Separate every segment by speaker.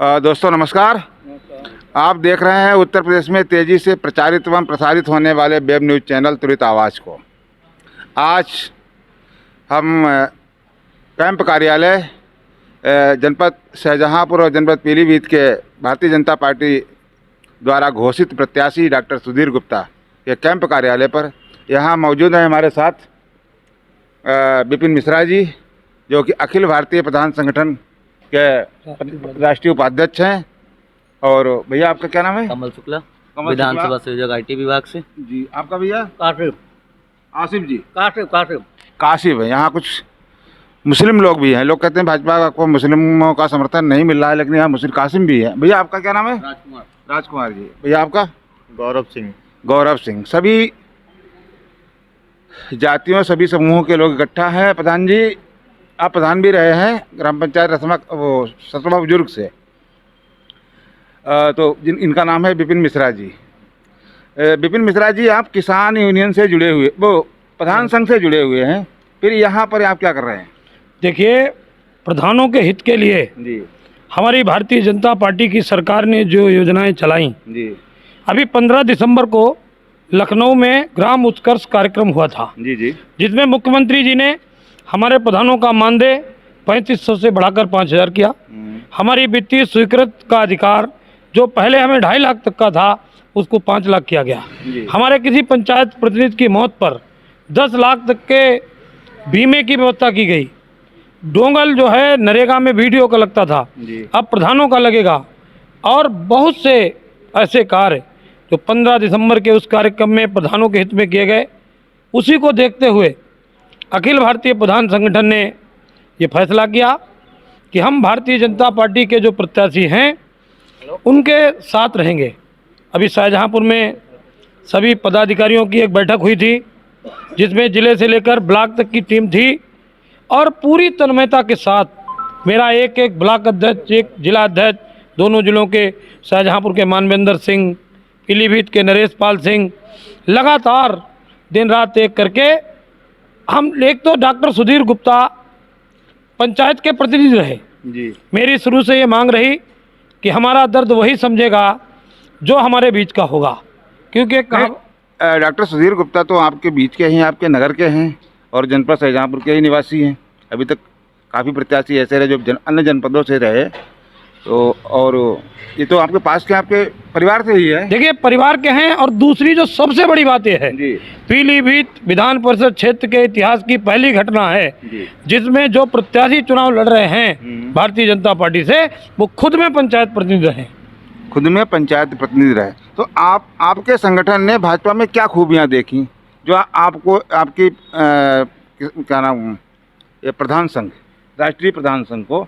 Speaker 1: दोस्तों नमस्कार। आप देख रहे हैं उत्तर प्रदेश में तेज़ी से प्रचारित एवं प्रसारित होने वाले वेब न्यूज़ चैनल त्वरित आवाज़ को। आज हम कैंप कार्यालय जनपद शाहजहांपुर और जनपद पीलीभीत के भारतीय जनता पार्टी द्वारा घोषित प्रत्याशी डॉक्टर सुधीर गुप्ता के कैंप कार्यालय पर यहाँ मौजूद हैं हमारे साथ विपिन मिश्रा जी, जो कि अखिल भारतीय प्रधान संगठन के राष्ट्रीय उपाध्यक्ष हैं। और भैया आपका क्या नाम है?
Speaker 2: कमल शुक्ला, विधानसभा संयोजक IT विभाग से।
Speaker 1: जी, आपका भैया?
Speaker 2: कासिफ।
Speaker 1: आसिफ जी।
Speaker 2: कासिफ
Speaker 1: कासिफ है। यहाँ कुछ मुस्लिम लोग भी हैं। लोग कहते हैं भाजपा को मुस्लिमों का समर्थन नहीं मिल रहा है, लेकिन यहाँ मुस्लिम कासिम भी है। भैया आपका क्या नाम है? राजकुमार जी। भैया आपका? गौरव सिंह। सभी जातियों सभी समूहों के लोग इकट्ठा हैं। प्रधान जी, आप प्रधान भी रहे हैं ग्राम पंचायत सतवा बुजुर्ग से, तो इनका नाम है विपिन मिश्रा जी। विपिन मिश्रा जी, आप किसान यूनियन से जुड़े हुए, वो प्रधान संघ से जुड़े हुए हैं, फिर यहाँ पर आप क्या कर रहे हैं?
Speaker 3: देखिए, प्रधानों के हित के लिए
Speaker 1: जी
Speaker 3: हमारी भारतीय जनता पार्टी की सरकार ने जो योजनाएं चलाई,
Speaker 1: जी
Speaker 3: अभी 15 दिसंबर को लखनऊ में ग्राम उत्कर्ष कार्यक्रम हुआ था,
Speaker 1: जी,
Speaker 3: जिसमें मुख्यमंत्री जी ने हमारे प्रधानों का मानदेय 3500 से बढ़ाकर 5000 किया। हमारी वित्तीय स्वीकृत का अधिकार जो पहले हमें 2.5 लाख तक का था, उसको 5 लाख किया गया। हमारे किसी पंचायत प्रतिनिधि की मौत पर 10 लाख तक के बीमे की व्यवस्था की गई। डोंगल जो है नरेगा में वीडियो का लगता था, अब प्रधानों का लगेगा। और बहुत से ऐसे कार्य जो 15 दिसंबर के उस कार्यक्रम में प्रधानों के हित में किए गए, उसी को देखते हुए अखिल भारतीय प्रधान संगठन ने ये फैसला किया कि हम भारतीय जनता पार्टी के जो प्रत्याशी हैं उनके साथ रहेंगे। अभी शाहजहांपुर में सभी पदाधिकारियों की एक बैठक हुई थी, जिसमें जिले से लेकर ब्लॉक तक की टीम थी, और पूरी तन्मयता के साथ मेरा एक ब्लॉक अध्यक्ष, एक जिला अध्यक्ष, दोनों जिलों के, शाहजहांपुर के मानवेंद्र सिंह, पीलीभीत के नरेश पाल सिंह, लगातार दिन रात एक करके हम, एक तो डॉक्टर सुधीर गुप्ता पंचायत के प्रतिनिधि रहे
Speaker 1: जी।
Speaker 3: मेरी शुरू से ये मांग रही कि हमारा दर्द वही समझेगा जो हमारे बीच का होगा, क्योंकि
Speaker 1: डॉक्टर सुधीर गुप्ता तो आपके बीच के हैं, आपके नगर के हैं और जनपद शाहजहांपुर के ही निवासी हैं। अभी तक काफ़ी प्रत्याशी ऐसे रहे जो अन्य जनपदों से रहे, तो और ये तो आपके पास के आपके परिवार से ही है।
Speaker 3: देखिए, परिवार के हैं। और दूसरी जो सबसे बड़ी बात यह है, पीलीभीत विधान परिषद क्षेत्र के इतिहास की पहली घटना है जिसमें जो प्रत्याशी चुनाव लड़ रहे हैं भारतीय जनता पार्टी से, वो खुद में पंचायत प्रतिनिधि रहे। तो आपके संगठन ने भाजपा में क्या खूबियां देखी जो आपको आपकी क्या नाम, ये प्रधान संघ, राष्ट्रीय प्रधान संघ को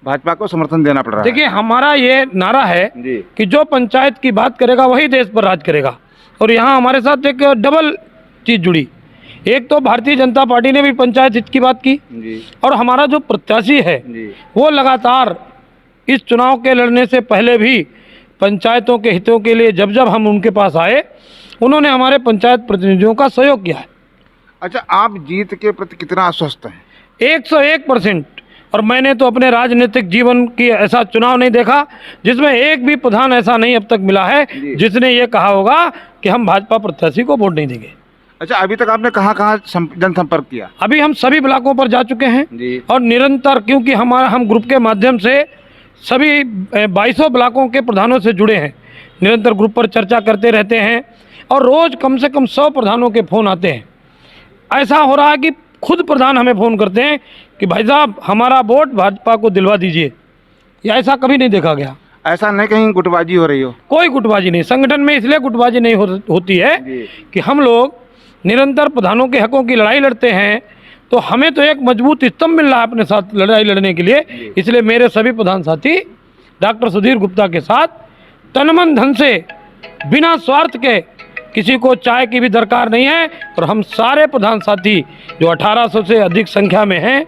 Speaker 3: भाजपा को समर्थन देना पड़ रहा है? देखिए, हमारा ये नारा है कि जो पंचायत की बात करेगा वही देश पर राज करेगा। और यहाँ हमारे साथ एक डबल चीज़ जुड़ी। एक तो भारतीय जनता पार्टी ने भी पंचायत हित की बात की, और हमारा जो प्रत्याशी है वो लगातार इस चुनाव के लड़ने से पहले भी पंचायतों के हितों के लिए जब जब हम उनके पास आए, उन्होंने हमारे पंचायत प्रतिनिधियों का सहयोग किया है।
Speaker 1: अच्छा, आप जीत के प्रति कितना आश्वस्त हैं?
Speaker 3: 101%। और मैंने तो अपने राजनीतिक जीवन की ऐसा चुनाव नहीं देखा जिसमें एक भी प्रधान ऐसा नहीं अब तक मिला है जिसने ये कहा होगा कि हम भाजपा प्रत्याशी को वोट नहीं देंगे।
Speaker 1: अच्छा, अभी तक आपने कहाँ जनसंपर्क किया?
Speaker 3: अभी हम सभी ब्लॉकों पर जा चुके हैं और निरंतर, क्योंकि हम ग्रुप के माध्यम से सभी 2200 ब्लॉकों के प्रधानों से जुड़े हैं, निरंतर ग्रुप पर चर्चा करते रहते हैं और रोज़ कम से कम 100 प्रधानों के फ़ोन आते हैं। ऐसा हो रहा है कि खुद प्रधान हमें फ़ोन करते हैं कि भाई साहब, हमारा वोट भाजपा को दिलवा दीजिए। या ऐसा कभी नहीं देखा गया।
Speaker 1: ऐसा नहीं कहीं गुटबाजी हो रही हो?
Speaker 3: कोई गुटबाजी नहीं। संगठन में इसलिए गुटबाजी नहीं होती है कि हम लोग निरंतर प्रधानों के हकों की लड़ाई लड़ते हैं, तो हमें तो एक मजबूत स्तंभ मिल रहा है अपने साथ लड़ाई लड़ने के लिए। इसलिए मेरे सभी प्रधान साथी डॉक्टर सुधीर गुप्ता के साथ तन मन धन से, बिना स्वार्थ के, किसी को चाय की भी दरकार नहीं है। और हम सारे प्रधान साथी जो 1800 से अधिक संख्या में हैं,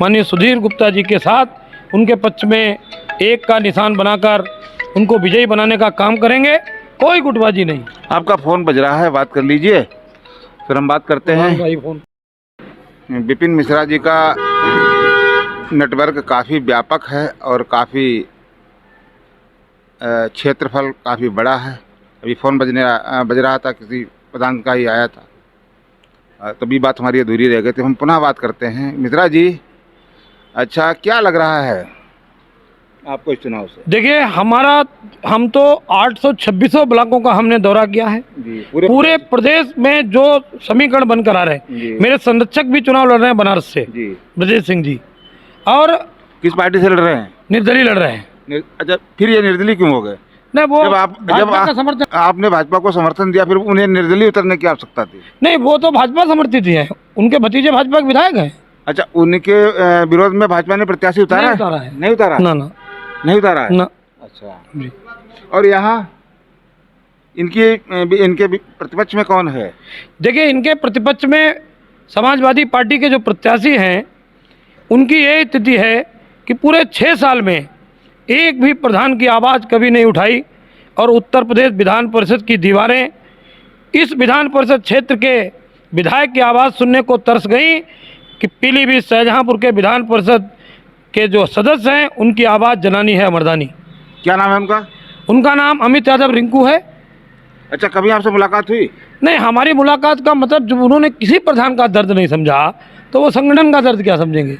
Speaker 3: माननीय सुधीर गुप्ता जी के साथ उनके पक्ष में एक का निशान बनाकर उनको विजयी बनाने का काम करेंगे। कोई गुटबाजी नहीं।
Speaker 1: आपका फ़ोन बज रहा है, बात कर लीजिए, फिर हम बात करते हैं।
Speaker 3: फोन
Speaker 1: विपिन मिश्रा जी का नेटवर्क काफ़ी व्यापक है और काफ़ी क्षेत्रफल काफ़ी बड़ा है। अभी फ़ोन बज रहा था, किसी प्रधान का ही आया था, तभी बात हमारी अधूरी रह गई थी। हम पुनः बात करते हैं। मिश्रा जी, अच्छा क्या लग रहा है आपको इस चुनाव से?
Speaker 3: देखिए, हम तो 826 ब्लॉकों का हमने दौरा किया है
Speaker 1: जी,
Speaker 3: पूरे प्रदेश में जो समीकरण बनकर आ रहे हैं।
Speaker 1: जी।
Speaker 3: मेरे संरक्षक भी चुनाव लड़ रहे हैं बनारस से,
Speaker 1: जी,
Speaker 3: ब्रजेश सिंह जी, और
Speaker 1: किस पार्टी से लड़ रहे हैं?
Speaker 3: निर्दलीय लड़ रहे हैं।
Speaker 1: अच्छा, फिर ये निर्दलीय क्यों हो गए?
Speaker 3: नहीं, वो
Speaker 1: जब
Speaker 3: का समर्थन,
Speaker 1: आपने भाजपा को समर्थन दिया, फिर उन्हें निर्दलीय उतरने की आवश्यकता थी?
Speaker 3: नहीं, वो तो भाजपा समर्थित ही है, उनके भतीजे भाजपा के विधायक हैं।
Speaker 1: अच्छा, उनके विरोध में भाजपा ने प्रत्याशी उतारा
Speaker 3: नहीं
Speaker 1: है?
Speaker 3: उतारा है।
Speaker 1: नहीं उतारा?
Speaker 3: ना ना
Speaker 1: नहीं उतारा है?
Speaker 3: ना।
Speaker 1: अच्छा
Speaker 3: जी।
Speaker 1: और यहाँ इनके प्रतिपक्ष में कौन है?
Speaker 3: देखिए, इनके प्रतिपक्ष में समाजवादी पार्टी के जो प्रत्याशी हैं, उनकी यही स्थिति है कि पूरे 6 साल में एक भी प्रधान की आवाज़ कभी नहीं उठाई, और उत्तर प्रदेश विधान परिषद की दीवारें इस विधान परिषद क्षेत्र के विधायक की आवाज़ सुनने को तरस गई कि पीलीभीत शाहजहांपुर के विधान परिषद के जो सदस्य हैं, उनकी आवाज़ जनानी है मर्दानी।
Speaker 1: क्या नाम है उनका?
Speaker 3: उनका नाम अमित यादव रिंकू है।
Speaker 1: अच्छा, कभी आपसे मुलाकात हुई?
Speaker 3: नहीं, हमारी मुलाकात का मतलब, जब उन्होंने किसी प्रधान का दर्द नहीं समझा तो वो संगठन का दर्द क्या समझेंगे?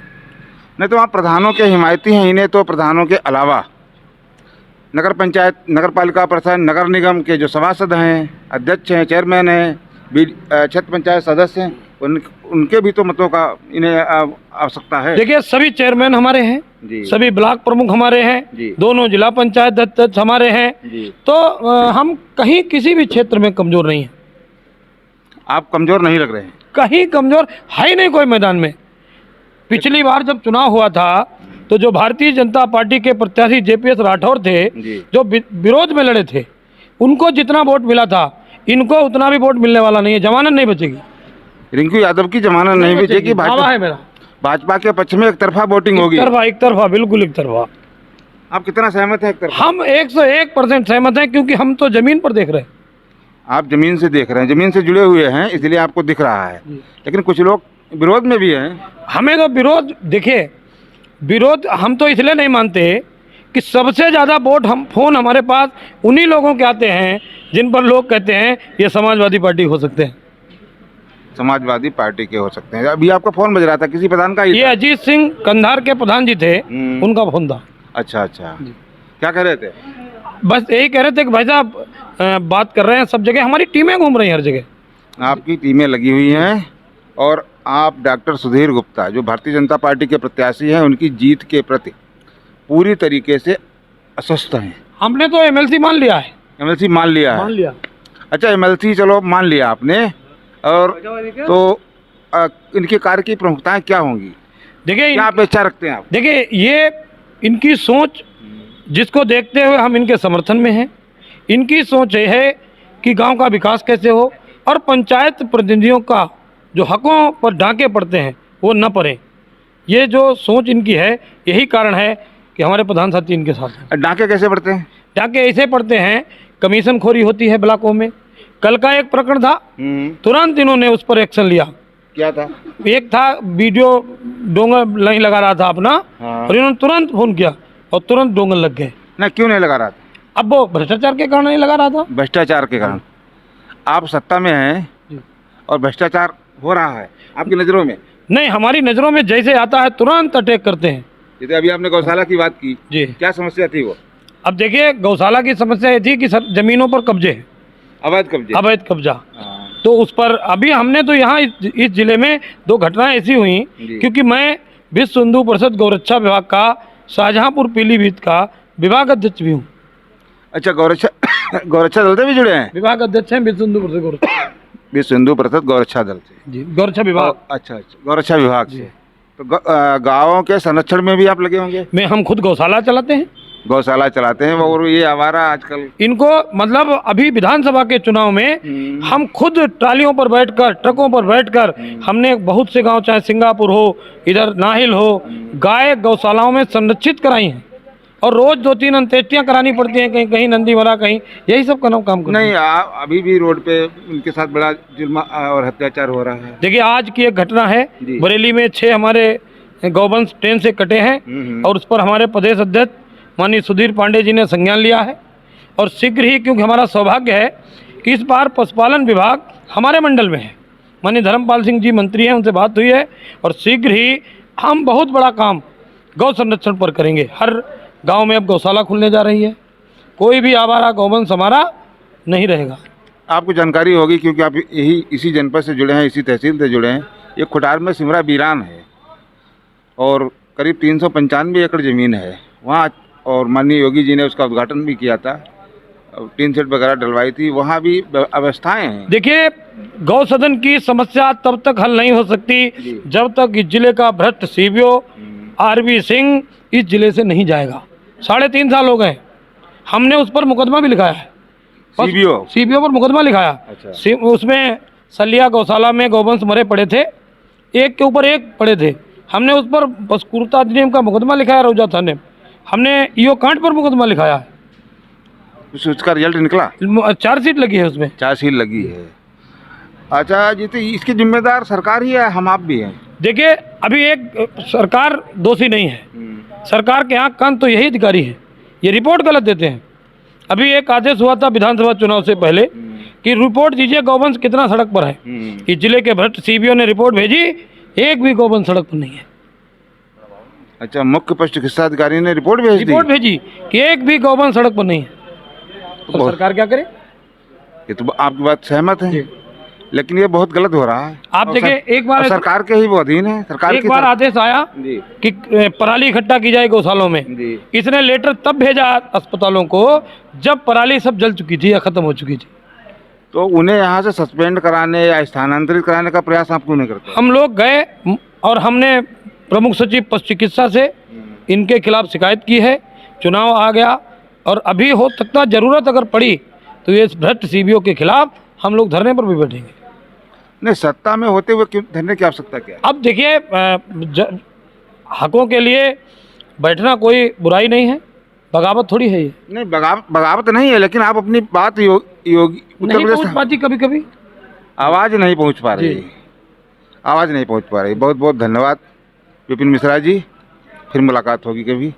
Speaker 1: नहीं तो आप प्रधानों के हिमायती हैं। इन्हें तो प्रधानों के अलावा नगर पंचायत, नगर पालिका परिषद, नगर निगम के जो सभासद हैं, अध्यक्ष हैं, चेयरमैन हैं, क्षेत्र पंचायत सदस्य हैं, उनके भी तो मतों का इन्हें आवश्यकता है।
Speaker 3: देखिए, सभी चेयरमैन हमारे हैं
Speaker 1: जी,
Speaker 3: सभी ब्लॉक प्रमुख हमारे हैं
Speaker 1: जी,
Speaker 3: दोनों जिला पंचायत अध्यक्ष हमारे हैं
Speaker 1: जी।
Speaker 3: तो हम कहीं किसी भी क्षेत्र में कमज़ोर नहीं हैं।
Speaker 1: आप कमज़ोर नहीं लग रहे हैं?
Speaker 3: कहीं कमज़ोर है ही नहीं कोई मैदान में। पिछली बार जब चुनाव हुआ था तो जो भारतीय जनता पार्टी के प्रत्याशी JPS राठौर थे,
Speaker 1: जी।
Speaker 3: जो विरोध में लड़े थे, उनको जितना वोट मिला था, इनको उतना भी वोट मिलने वाला नहीं है। जमानत नहीं बचेगी।
Speaker 1: रिंकू यादव की जमानत नहीं बचेगी।
Speaker 3: दावा है मेरा।
Speaker 1: भाजपा के पक्ष में एक तरफा वोटिंग होगी।
Speaker 3: एक तरफा, बिल्कुल एक तरफा।
Speaker 1: आप कितना सहमत हैं एक तरफा?
Speaker 3: हम 101% सहमत हैं, क्योंकि हम तो जमीन पर देख रहे हैं।
Speaker 1: आप जमीन से देख रहे हैं, जमीन से जुड़े हुए हैं, इसलिए आपको दिख रहा है। लेकिन कुछ लोग विरोध में भी हैं।
Speaker 3: हमें तो विरोध, देखिए, विरोध हम तो इसलिए नहीं मानते कि सबसे ज़्यादा वोट फ़ोन हमारे पास उन्हीं लोगों के आते हैं जिन पर लोग कहते हैं ये समाजवादी पार्टी हो सकते हैं।
Speaker 1: समाजवादी पार्टी के हो सकते हैं। अभी आपका फोन बज रहा था, किसी प्रधान का ही
Speaker 3: ये
Speaker 1: था?
Speaker 3: अजीत सिंह कंधार के प्रधान जी थे, उनका फोन था।
Speaker 1: अच्छा अच्छा, क्या कह रहे थे?
Speaker 3: बस यही कह रहे थे कि भाई साहब बात कर रहे हैं सब जगह, हमारी टीमें घूम रही हैं हर जगह।
Speaker 1: आपकी टीमें लगी हुई हैं और आप डॉक्टर सुधीर गुप्ता जो भारतीय जनता पार्टी के प्रत्याशी हैं, उनकी जीत के प्रति पूरी तरीके से अस्वस्थ हैं।
Speaker 3: हमने तो MLC मान लिया है।
Speaker 1: MLC मान लिया है?
Speaker 3: मान लिया।
Speaker 1: अच्छा, MLC चलो मान लिया आपने, और तो इनके कार्य की प्रमुखताएं क्या होंगी?
Speaker 3: देखिए,
Speaker 1: क्या अपेक्षा रखते हैं आप?
Speaker 3: देखिए, ये इनकी सोच, जिसको देखते हुए हम इनके समर्थन में हैं। इनकी सोच ये है कि गांव का विकास कैसे हो, और पंचायत प्रतिनिधियों का जो हकों पर डांके पड़ते हैं वो न पड़े। ये जो सोच इनकी है, यही कारण है कि हमारे प्रधान साथी इनके साथ हैं।
Speaker 1: डाके कैसे पड़ते हैं?
Speaker 3: डाके ऐसे पड़ते हैं, कमीशन खोरी होती है ब्लॉकों में। कल का एक प्रकरण था, तुरंत इन्होंने उस पर एक्शन लिया।
Speaker 1: क्या था?
Speaker 3: एक था, वीडियो डोंगर नहीं लगा रहा था अपना,
Speaker 1: हाँ।
Speaker 3: और इन्होंने तुरंत फोन किया और तुरंत डोंगर लग गए।
Speaker 1: ना, क्यों नहीं लगा रहा था?
Speaker 3: अब वो भ्रष्टाचार के कारण नहीं लगा रहा था।
Speaker 1: भ्रष्टाचार के कारण। आप सत्ता में हैं और भ्रष्टाचार हो रहा है आपकी नज़रों में?
Speaker 3: नहीं, हमारी नज़रों में जैसे आता है तुरंत अटैक करते हैं।
Speaker 1: जैसे अभी आपने गौशाला की बात की
Speaker 3: जी।
Speaker 1: क्या समस्या थी वो?
Speaker 3: अब देखिए, गौशाला की समस्या ये थी कि सब जमीनों पर कब्जे हैं,
Speaker 1: अवैध कब्जे।
Speaker 3: अवैध कब्जा।
Speaker 1: हाँ।
Speaker 3: तो उस पर अभी हमने तो यहाँ इस जिले में 2 घटनाएं ऐसी हुई, क्योंकि मैं विश्व हिंदू परिषद गौरक्षा विभाग का शाहजहांपुर पीलीभीत का विभाग अध्यक्ष भी हूँ।
Speaker 1: अच्छा, गौरक्षा दल से भी जुड़े हैं?
Speaker 3: विभाग अध्यक्ष हैं विश्व हिंदू परिषद गौरक्षा,
Speaker 1: विश्व हिंदू परिषद गौरक्षा दल से
Speaker 3: जी, गौरक्षा विभाग।
Speaker 1: अच्छा अच्छा, गौरक्षा विभाग से। तो गाँवों के संरक्षण में भी आप लगे होंगे?
Speaker 3: में हम खुद गौशाला चलाते हैं,
Speaker 1: गौशाला चलाते हैं। और ये आवारा आजकल
Speaker 3: इनको, मतलब अभी विधानसभा के चुनाव में हम खुद ट्रालियों पर बैठकर, ट्रकों पर बैठकर, हमने बहुत से गांव, चाहे सिंगापुर हो, इधर नाहिल हो, गाय गौशालाओं में संरक्षित कराई हैं। और रोज 2-3 अंत्येष्टियाँ करानी पड़ती हैं, कहीं कहीं नंदी मरा, कहीं यही सब काम करते हैं।
Speaker 1: नहीं, अभी भी रोड पे उनके साथ बड़ा जुल्म और अत्याचार हो रहा है।
Speaker 3: देखिए, आज की एक घटना है, बरेली में 6 हमारे गौवंश ट्रेन से कटे हैं, और उस पर हमारे प्रदेश अध्यक्ष माननीय सुधीर पांडे जी ने संज्ञान लिया है। और शीघ्र ही, क्योंकि हमारा सौभाग्य है कि इस बार पशुपालन विभाग हमारे मंडल में है। माननीय धर्मपाल सिंह जी मंत्री हैं, उनसे बात हुई है और शीघ्र ही हम बहुत बड़ा काम गौ संरक्षण पर करेंगे। हर गांव में अब गौशाला खुलने जा रही है, कोई भी आवारा गौवंश हमारा नहीं रहेगा।
Speaker 1: आपको जानकारी होगी क्योंकि आप इसी जनपद से जुड़े हैं, इसी तहसील से जुड़े हैं। ये खुटार में सिमरा बीरान है और करीब 395 एकड़ ज़मीन है वहाँ, और माननीय योगी जी ने उसका उद्घाटन भी किया था, टीन शेड वगैरह डलवाई थी, वहाँ भी अवस्थाएं हैं।
Speaker 3: देखिए, गौ सदन की समस्या तब तक हल नहीं हो सकती जब तक इस जिले का भ्रष्ट सीबीओ आरवी सिंह इस जिले से नहीं जाएगा। 3.5 साल हो गए, हमने उस पर मुकदमा भी लिखाया है। सीबीओ पर मुकदमा लिखाया।
Speaker 1: अच्छा।
Speaker 3: उसमें सलिया गौशाला में गौवंश मरे पड़े थे, एक के ऊपर एक पड़े थे। हमने उस पर पशुक्रूरता अधिनियम का मुकदमा लिखाया रौजा थाने। हमने ईओ कांड पर मुकदमा लिखाया है।
Speaker 1: उसका रिजल्ट निकला?
Speaker 3: चार्जशीट लगी है उसमें।
Speaker 1: चार्जशीट लगी है। अच्छा जी, तो इसकी जिम्मेदार सरकार ही है, हम आप भी हैं?
Speaker 3: देखिए, अभी एक सरकार दोषी नहीं है। सरकार के यहाँ कान तो यही अधिकारी है, ये रिपोर्ट गलत देते हैं। अभी एक आदेश हुआ था विधानसभा चुनाव से पहले कि रिपोर्ट दीजिए गौवंश कितना सड़क पर है। इस जिले के भ्रष्ट सीबीओ ने रिपोर्ट भेजी, एक भी गौवंश सड़क पर नहीं है।
Speaker 1: अच्छा, मुख्य पशु चिकित्सा अधिकारी ने रिपोर्ट भेजी
Speaker 3: कि एक भी गौवंश सड़क पर नहीं है। तो सरकार क्या करे?
Speaker 1: ये तो आपकी बात सहमत है, लेकिन ये बहुत गलत हो रहा है।
Speaker 3: आप देखिए, एक बार
Speaker 1: सरकार के ही वो अधीन है। सरकार
Speaker 3: एक बार आदेश आया कि पराली इकट्ठा की जाए गौशालों में। इसने लेटर तब भेजा अस्पतालों को जब पराली सब जल चुकी थी या खत्म हो चुकी थी।
Speaker 1: तो उन्हें यहाँ से सस्पेंड कराने या स्थानांतरित कराने का प्रयास आप क्यों नहीं करते?
Speaker 3: हम लोग गए और हमने प्रमुख सचिव पशु चिकित्सा से इनके खिलाफ शिकायत की है। चुनाव आ गया और अभी हो सकता जरूरत अगर पड़ी तो ये भ्रष्ट सीबीओ के खिलाफ हम लोग धरने पर भी बैठेंगे।
Speaker 1: नहीं, सत्ता में होते हुए क्यों धरने की आवश्यकता क्या है?
Speaker 3: अब देखिए, हकों के लिए बैठना कोई बुराई नहीं है, बगावत थोड़ी है ये।
Speaker 1: नहीं, बगावत नहीं है, लेकिन आप अपनी बात योगी उत्तर
Speaker 3: नहीं
Speaker 1: प्रदेश
Speaker 3: पहुंच पाती, कभी कभी
Speaker 1: आवाज़ नहीं पहुंच पा रही। आवाज़ नहीं पहुंच पा रही। बहुत बहुत धन्यवाद विपिन मिश्रा जी, फिर मुलाकात होगी कभी।